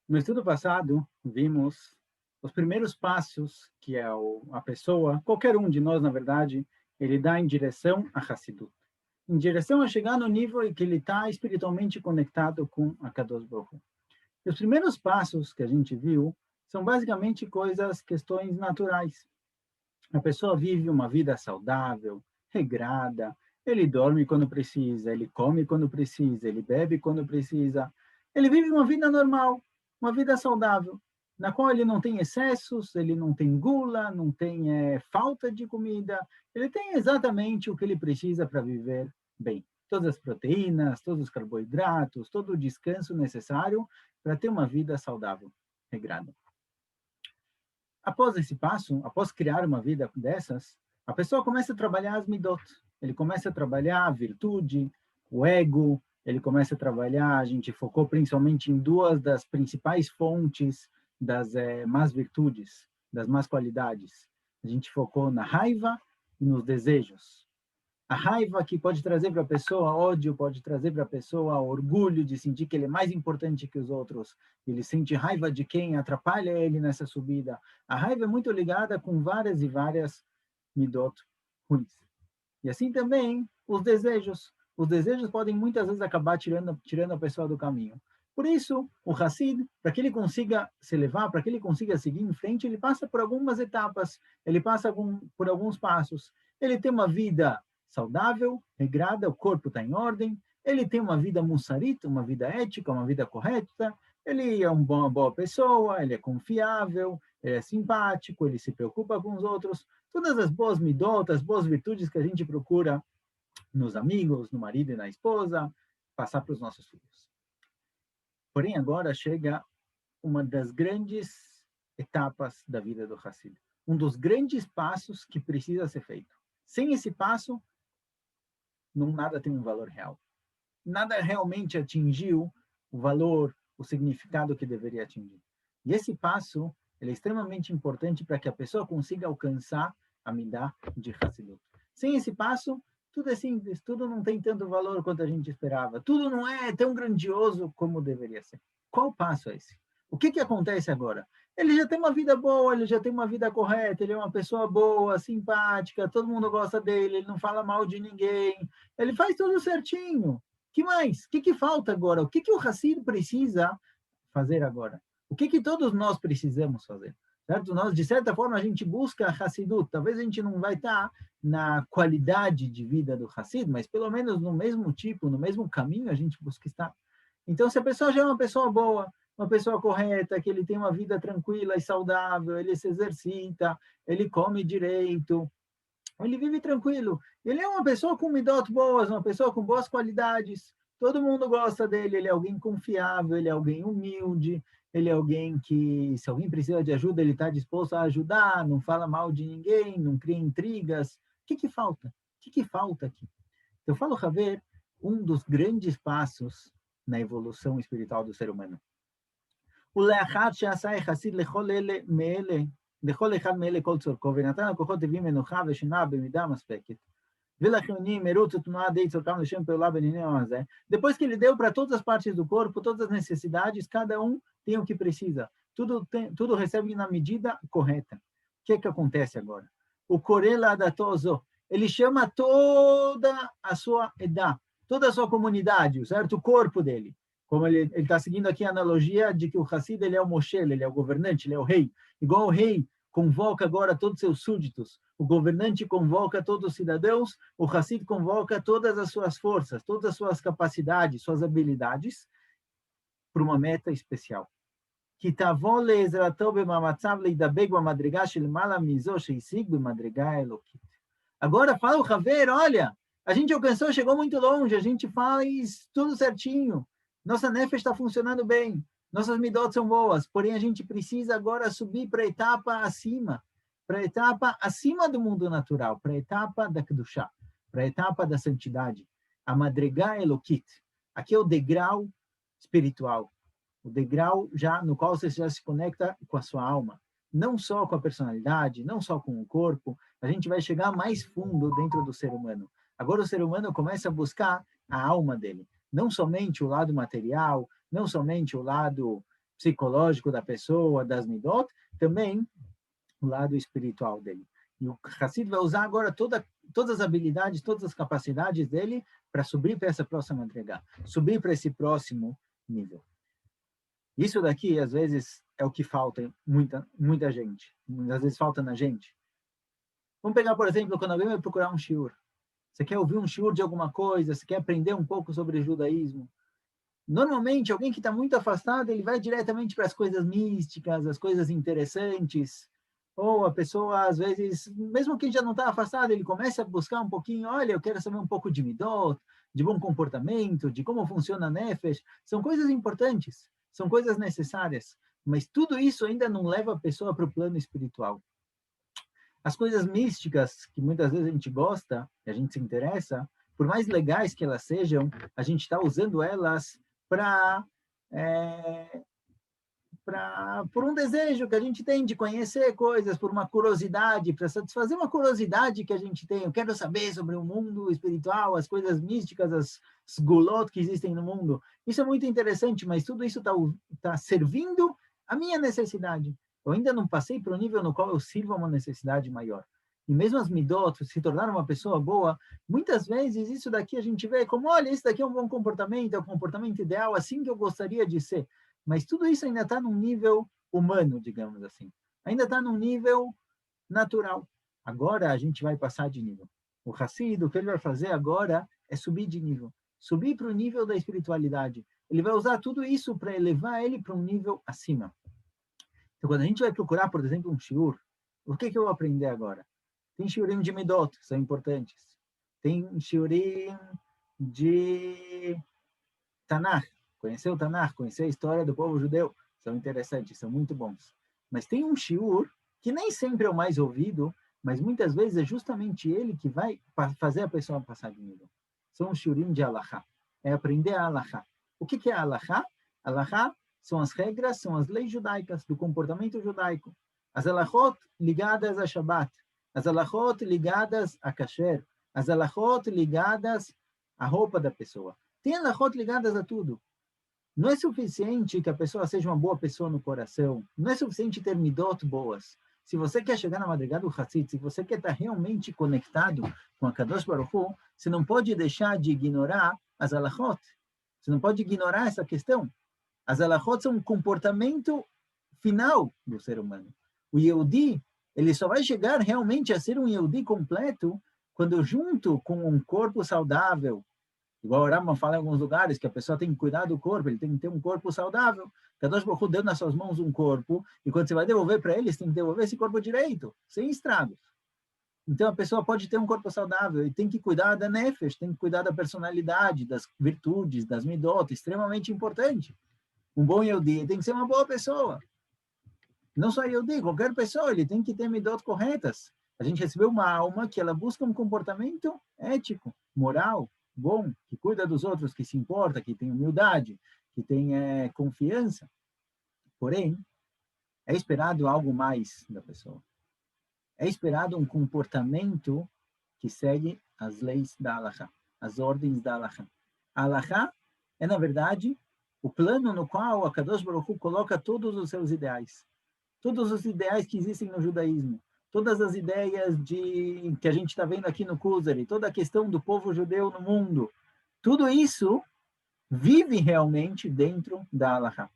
No estudo passado, vimos os primeiros passos que a pessoa, qualquer um de nós, na verdade, ele dá em direção a Hassidut, em direção a chegar no nível em que ele está espiritualmente conectado com a Kadosh Baruch Hu. E os primeiros passos que a gente viu são basicamente questões naturais. A pessoa vive uma vida saudável, regrada, ele dorme quando precisa, ele come quando precisa, ele bebe quando precisa. Ele vive uma vida normal, uma vida saudável, na qual ele não tem excessos, ele não tem gula, não tem falta de comida, ele tem exatamente o que ele precisa para viver bem. Todas as proteínas, todos os carboidratos, todo o descanso necessário para ter uma vida saudável, regrada. Após esse passo, após criar uma vida dessas, a pessoa começa a trabalhar as midot. Ele começa a trabalhar a virtude, o ego, ele começa a trabalhar, a gente focou principalmente em duas das principais fontes das más virtudes, das más qualidades. A gente focou na raiva e nos desejos. A raiva que pode trazer para a pessoa ódio, pode trazer para a pessoa orgulho de sentir que ele é mais importante que os outros. Ele sente raiva de quem atrapalha ele nessa subida. A raiva é muito ligada com várias e várias midot ruins. E assim também os desejos. Os desejos podem muitas vezes acabar tirando a pessoa do caminho. Por isso, o Hassid, para que ele consiga se elevar, para que ele consiga seguir em frente, ele passa por algumas etapas, ele passa por alguns passos. Ele tem uma vida saudável, regrada, o corpo está em ordem, ele tem uma vida mussarita, uma vida ética, uma vida correta, ele é uma boa pessoa, ele é confiável, ele é simpático, ele se preocupa com os outros, todas as boas midot, as boas virtudes que a gente procura nos amigos, no marido e na esposa, passar para os nossos filhos. Porém, agora chega uma das grandes etapas da vida do Hassid, um dos grandes passos que precisa ser feito. Sem esse passo, não nada tem um valor real. Nada realmente atingiu o valor, o significado que deveria atingir. E esse passo, ele é extremamente importante para que a pessoa consiga alcançar a Midah de Hassidut. Sem esse passo, tudo é simples, tudo não tem tanto valor quanto a gente esperava, tudo não é tão grandioso como deveria ser. Qual passo é esse? O que acontece agora? Ele já tem uma vida boa, ele já tem uma vida correta, ele é uma pessoa boa, simpática, todo mundo gosta dele, ele não fala mal de ninguém, ele faz tudo certinho. Que mais? O que falta agora? O que o Hassid precisa fazer agora? O que todos nós precisamos fazer? Certo? Nós, de certa forma, a gente busca a Hassidut. Talvez a gente não vai estar na qualidade de vida do Hassid, mas pelo menos no mesmo tipo, no mesmo caminho a gente busca estar. Então, se a pessoa já é uma pessoa boa, uma pessoa correta, que ele tem uma vida tranquila e saudável, ele se exercita, ele come direito, ele vive tranquilo. Ele é uma pessoa com midot boas, uma pessoa com boas qualidades. Todo mundo gosta dele, ele é alguém confiável, ele é alguém humilde, ele é alguém que, se alguém precisa de ajuda, ele está disposto a ajudar, não fala mal de ninguém, não cria intrigas. O que falta? O que falta aqui? Eu falo, Haver, um dos grandes passos na evolução espiritual do ser humano. ולאחר שעשה יחסית לכל אחד מאלה כל צורכו, ונתן לכוחות טבעיים מנוחה ושינה במידה מספקת, ולחיונים מרוץ ותנועה די צורכם לשם פעולה בענייני העולם הזה, depois que ele deu para todas as partes do corpo, todas as necessidades, cada um tem o que precisa, tudo recebe na medida correta. O que acontece agora? O Corela Adatoso, ele chama toda a sua edá, toda a sua comunidade, certo? O corpo dele. Como ele está seguindo aqui a analogia de que o Hassid ele é o Moshe, ele é o governante, ele é o rei. Igual o rei convoca agora todos os seus súditos, o governante convoca todos os cidadãos, o Hassid convoca todas as suas forças, todas as suas capacidades, suas habilidades, para uma meta especial. כי תבוא לעזרתו במאמציו להידבק במדרגה של מעלה מזו שהשיג במדרגה האלוקית. Agora fala o Haver, olha, a gente alcançou, chegou muito longe, a gente faz tudo certinho, nossa nefesh está funcionando bem, nossas midot são boas, porém a gente precisa agora subir para a etapa acima, para a etapa acima do mundo natural, para a etapa da Kedushá, para a etapa da santidade, a madregá elokit. Aqui é o degrau espiritual, o degrau já no qual você já se conecta com a sua alma, não só com a personalidade, não só com o corpo, a gente vai chegar mais fundo dentro do ser humano. Agora o ser humano começa a buscar a alma dele, não somente o lado material, não somente o lado psicológico da pessoa, das midot, também o lado espiritual dele. E o Hassid vai usar agora todas as habilidades, todas as capacidades dele para subir para essa próxima madriga, subir para esse próximo nível. Isso daqui, às vezes, é o que falta em muita gente. Às vezes falta na gente. Vamos pegar, por exemplo, quando alguém vai procurar um shiur. Você quer ouvir um shiur de alguma coisa, você quer aprender um pouco sobre judaísmo. Normalmente, alguém que está muito afastado, ele vai diretamente para as coisas místicas, as coisas interessantes. Ou a pessoa, às vezes, mesmo quem já não está afastado, ele começa a buscar um pouquinho, olha, eu quero saber um pouco de midot, de bom comportamento, de como funciona a nefesh. São coisas importantes, são coisas necessárias. Mas tudo isso ainda não leva a pessoa para o plano espiritual. As coisas místicas, que muitas vezes a gente gosta, a gente se interessa, por mais legais que elas sejam, a gente está usando elas por um desejo que a gente tem de conhecer coisas, por uma curiosidade, para satisfazer uma curiosidade que a gente tem. Eu quero saber sobre o mundo espiritual, as coisas místicas, as gulot que existem no mundo. Isso é muito interessante, mas tudo isso está servindo a minha necessidade. Eu ainda não passei para o nível no qual eu sirvo a uma necessidade maior. E mesmo as midot, se tornar uma pessoa boa, muitas vezes isso daqui a gente vê como, olha, isso daqui é um bom comportamento, é o comportamento ideal, assim que eu gostaria de ser. Mas tudo isso ainda está num nível humano, digamos assim. Ainda está num nível natural. Agora a gente vai passar de nível. O Hassid, o que ele vai fazer agora é subir de nível. Subir para o nível da espiritualidade. Ele vai usar tudo isso para elevar ele para um nível acima. Então, quando a gente vai procurar, por exemplo, um shiur, o que eu vou aprender agora? Tem shiurim de midot, que são importantes. Tem shiurim de Tanakh, conhecer o Tanakh, conhecer a história do povo judeu, são interessantes, são muito bons. Mas tem um shiur que nem sempre é o mais ouvido, mas muitas vezes é justamente ele que vai fazer a pessoa passar de nível. São os shiurim de Halachá. É aprender a Halachá. O que é a Halachá? Halachá são as regras, são as leis judaicas, do comportamento judaico. As halachot ligadas a Shabbat, as halachot ligadas a kasher, as halachot ligadas à roupa da pessoa. Tem halachot ligadas a tudo. Não é suficiente que a pessoa seja uma boa pessoa no coração. Não é suficiente ter midot boas. Se você quer chegar na madrigada do Hassid, se você quer estar realmente conectado com a Kadosh Baruch Hu, você não pode deixar de ignorar as halachot. Você não pode ignorar essa questão. As halachot são um comportamento final do ser humano. O Yehudi, ele só vai chegar realmente a ser um Yehudi completo quando, junto com um corpo saudável, igual o Rambam fala em alguns lugares, que a pessoa tem que cuidar do corpo, ele tem que ter um corpo saudável. Kadosh Baruch Hu deu nas suas mãos um corpo, e quando você vai devolver para ele, você tem que devolver esse corpo direito, sem estragos. Então, a pessoa pode ter um corpo saudável e tem que cuidar da nefesh, tem que cuidar da personalidade, das virtudes, das midot, extremamente importante. Um bom Yehudi tem que ser uma boa pessoa. Não só Yehudi, qualquer pessoa, ele tem que ter midot corretas. A gente recebeu uma alma que ela busca um comportamento ético, moral, bom, que cuida dos outros, que se importa, que tem humildade, que tem confiança. Porém, é esperado algo mais da pessoa. É esperado um comportamento que segue as leis da Halachá, as ordens da Halachá. A Halachá é, na verdade, o plano no qual a Kadosh Baruch Hu coloca todos os seus ideais. Todos os ideais que existem no judaísmo. Todas as ideias que a gente está vendo aqui no Kuzari, toda a questão do povo judeu no mundo. Tudo isso vive realmente dentro da Halachá.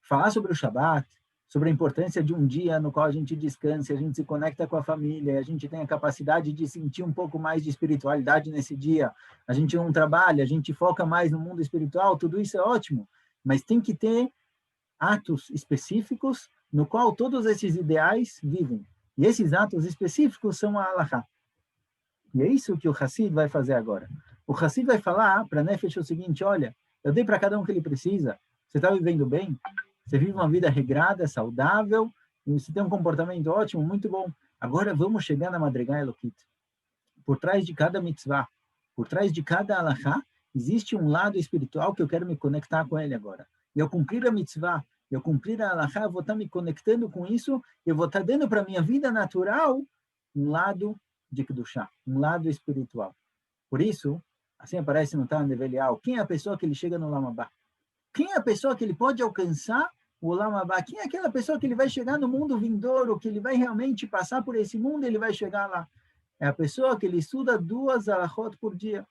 Falar sobre o Shabat, sobre a importância de um dia no qual a gente descansa, a gente se conecta com a família, a gente tem a capacidade de sentir um pouco mais de espiritualidade nesse dia, a gente não trabalha, a gente foca mais no mundo espiritual, tudo isso é ótimo, mas tem que ter atos específicos no qual todos esses ideais vivem. E esses atos específicos são a Halachá. E é isso que o Hassid vai fazer agora. O Hassid vai falar para a Nefesh o seguinte, olha, eu dei para cada um o que ele precisa, você está vivendo bem? Você vive uma vida regrada, saudável, e você tem um comportamento ótimo, muito bom. Agora vamos chegar na Madrigá Elokit. Por trás de cada mitzvah, por trás de cada halachá, existe um lado espiritual que eu quero me conectar com ele agora. E ao cumprir a mitzvah, eu cumprir a halachá, eu vou estar me conectando com isso, eu vou estar dando para a minha vida natural um lado de Kedushá, um lado espiritual. Por isso, assim aparece no Tana de Belial, quem é a pessoa que ele chega no Lamabá? Quem é a pessoa que ele pode alcançar o Olam Abá. Quem é aquela pessoa que ele vai chegar no mundo vindouro, que ele vai realmente passar por esse mundo e ele vai chegar lá? É a pessoa que ele estuda 2 alahot por dia.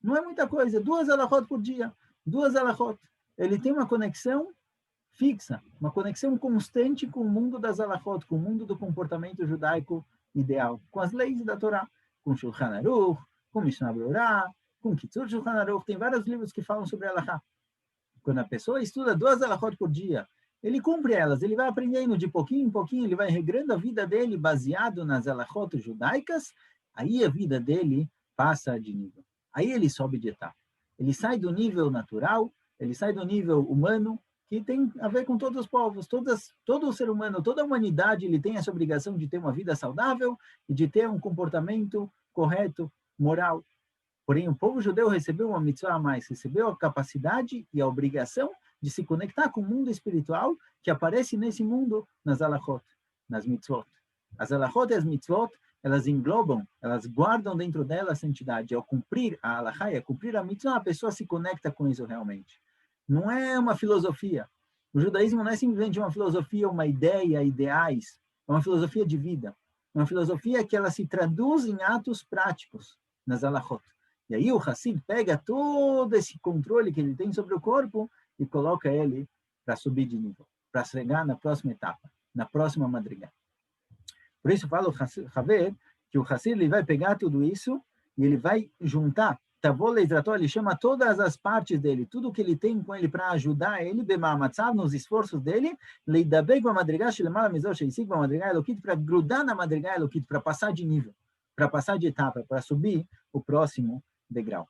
Não é muita coisa, 2 alahot por dia, 2 alahot. Ele tem uma conexão fixa, uma conexão constante com o mundo das alahot, com o mundo do comportamento judaico ideal, com as leis da Torá, com Shulchan Aruch, com Mishnah Berurah, com Kitzur Shulchan Aruch. Tem vários livros que falam sobre alahá. Quando a pessoa estuda 2 alahot por dia, ele cumpre elas, ele vai aprendendo de pouquinho em pouquinho, ele vai regrando a vida dele baseado nas alahot judaicas, aí a vida dele passa de nível. Aí ele sobe de etapa. Ele sai do nível natural, ele sai do nível humano, que tem a ver com todos os povos, todo o ser humano, toda a humanidade, ele tem essa obrigação de ter uma vida saudável e de ter um comportamento correto, moral. Porém, o povo judeu recebeu uma mitzvah a mais, recebeu a capacidade e a obrigação de se conectar com o mundo espiritual que aparece nesse mundo nas alahot, nas mitzvot. As alahot e as mitzvot, elas englobam, elas guardam dentro dela a santidade. Ao cumprir a alahá e ao cumprir a mitzvah, a pessoa se conecta com isso realmente. Não é uma filosofia. O judaísmo não é simplesmente uma filosofia, uma ideia, ideais. É uma filosofia de vida. É uma filosofia que ela se traduz em atos práticos nas alahot. E aí o Hassid pega todo esse controle que ele tem sobre o corpo e coloca ele para subir de nível, para chegar na próxima etapa, na próxima madrigada. Por isso fala o Haver que o Hassid ele vai pegar tudo isso e ele vai juntar. Ele chama todas as partes dele, tudo que ele tem com ele para ajudar ele, nos esforços dele, para grudar na madrigá elokit, para passar de nível, para passar de etapa, para subir o próximo degrau.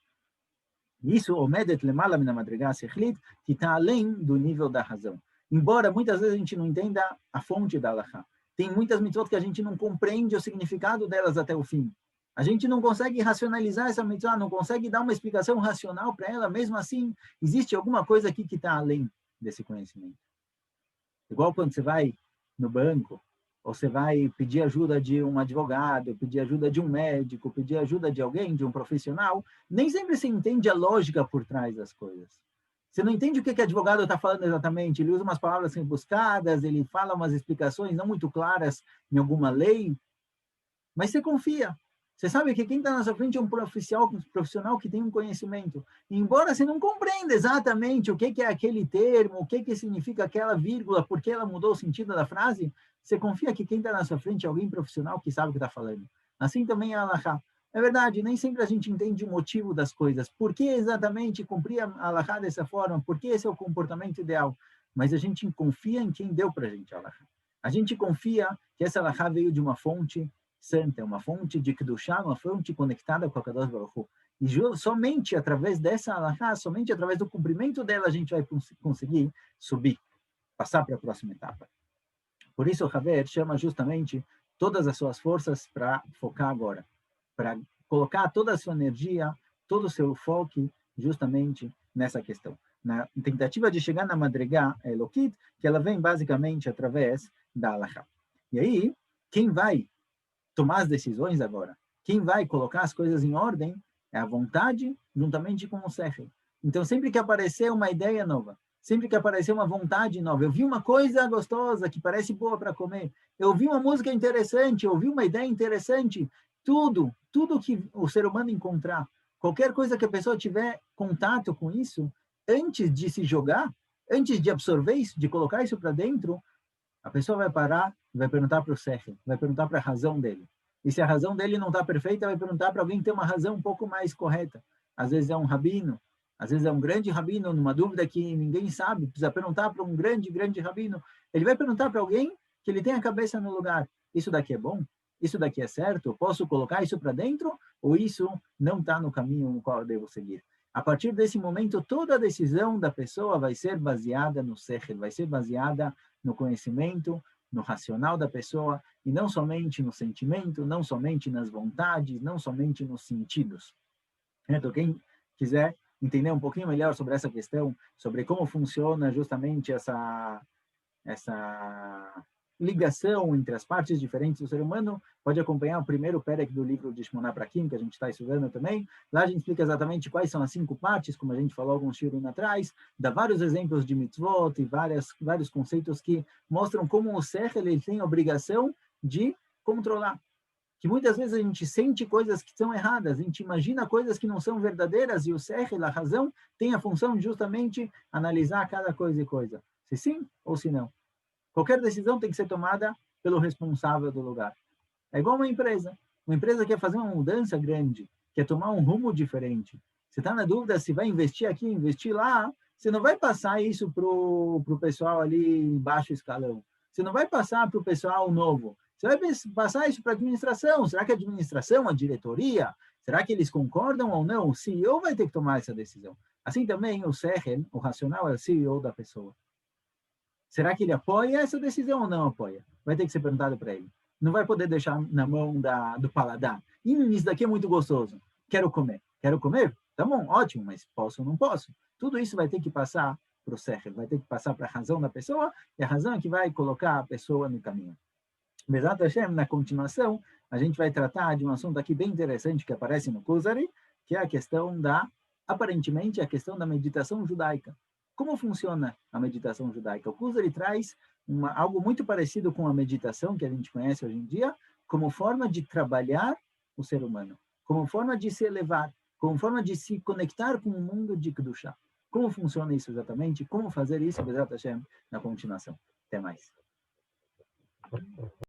Isso, omedet lemala min madrigá sechlit, que está além do nível da razão. Embora muitas vezes a gente não entenda a fonte da alahá. Tem muitas mitzvot que a gente não compreende o significado delas até o fim. A gente não consegue racionalizar essa mitzvah, não consegue dar uma explicação racional para ela, mesmo assim, existe alguma coisa aqui que está além desse conhecimento. Igual quando você vai no banco, ou você vai pedir ajuda de um advogado, pedir ajuda de um médico, pedir ajuda de alguém, de um profissional, nem sempre você entende a lógica por trás das coisas. Você não entende o que o advogado está falando exatamente, ele usa umas palavras rebuscadas, ele fala umas explicações não muito claras em alguma lei, mas você confia. Você sabe que quem está na sua frente é um profissional que tem um conhecimento. E embora você não compreenda exatamente o que é aquele termo, o que significa aquela vírgula, por que ela mudou o sentido da frase, você confia que quem está na sua frente é alguém profissional que sabe o que está falando. Assim também é a alahá. É verdade, nem sempre a gente entende o motivo das coisas. Por que exatamente cumprir a alahá dessa forma? Por que esse é o comportamento ideal? Mas a gente confia em quem deu para a gente a alahá. A gente confia que essa alahá veio de uma fonte santa, uma fonte de Kedushá, uma fonte conectada com a Kadosh Baruch Hu. E somente através dessa alahá, somente através do cumprimento dela, a gente vai conseguir subir, passar para a próxima etapa. Por isso o Haver chama justamente todas as suas forças para focar agora, para colocar toda a sua energia, todo o seu foco justamente nessa questão. Na tentativa de chegar na madrigá elokit, que ela vem basicamente através da alahá. E aí, quem vai tomar as decisões agora, quem vai colocar as coisas em ordem é a vontade juntamente com o sechel. Então, sempre que aparecer uma ideia nova, sempre que aparecer uma vontade nova, eu vi uma coisa gostosa que parece boa para comer, eu vi uma música interessante, eu vi uma ideia interessante, tudo que o ser humano encontrar, qualquer coisa que a pessoa tiver contato com isso, antes de se jogar, antes de absorver isso, de colocar isso para dentro, a pessoa vai parar e vai perguntar para o sechel, vai perguntar para a razão dele. E se a razão dele não está perfeita, vai perguntar para alguém que tem uma razão um pouco mais correta. Às vezes é um rabino, às vezes é um grande rabino, numa dúvida que ninguém sabe, precisa perguntar para um grande rabino. Ele vai perguntar para alguém que ele tem a cabeça no lugar. Isso daqui é bom? Isso daqui é certo? Posso colocar isso para dentro? Ou isso não está no caminho no qual eu devo seguir? A partir desse momento, toda a decisão da pessoa vai ser baseada no sechel, vai ser baseada no conhecimento, no racional da pessoa, e não somente no sentimento, não somente nas vontades, não somente nos sentidos. Então, quem quiser entender um pouquinho melhor sobre essa questão, sobre como funciona justamente essa ligação entre as partes diferentes do ser humano, pode acompanhar o primeiro perek do livro de Shmona Prakim, que a gente está estudando também. Lá a gente explica exatamente quais são as 5 partes, como a gente falou alguns shiurim atrás, dá vários exemplos de mitzvot e vários conceitos que mostram como o sechel ele tem a obrigação de controlar. Que muitas vezes a gente sente coisas que são erradas, a gente imagina coisas que não são verdadeiras, e o sechel, a razão, tem a função de justamente analisar cada coisa e coisa. Se sim ou se não. Qualquer decisão tem que ser tomada pelo responsável do lugar. É igual uma empresa. Uma empresa quer fazer uma mudança grande, quer tomar um rumo diferente. Você está na dúvida se vai investir aqui, investir lá, você não vai passar isso para o pessoal ali em baixo escalão. Você não vai passar para o pessoal novo. Você vai passar isso para a administração. Será que a administração, a diretoria, será que eles concordam ou não? O CEO vai ter que tomar essa decisão. Assim também o Sechel, o racional, é o CEO da pessoa. Será que ele apoia essa decisão ou não apoia? Vai ter que ser perguntado para ele. Não vai poder deixar na mão do paladar. Isso daqui é muito gostoso. Quero comer. Quero comer? Tá bom, ótimo, mas posso ou não posso? Tudo isso vai ter que passar para o Sechel, vai ter que passar para a razão da pessoa, e a razão é que vai colocar a pessoa no caminho. Bezat Hashem, na continuação, a gente vai tratar de um assunto aqui bem interessante que aparece no Kuzari, que é a questão aparentemente, a questão da meditação judaica. Como funciona a meditação judaica? O Kuzari traz algo muito parecido com a meditação que a gente conhece hoje em dia, como forma de trabalhar o ser humano, como forma de se elevar, como forma de se conectar com o mundo de Kedushá. Como funciona isso exatamente? Como fazer isso, Bezat Hashem, na continuação. Até mais.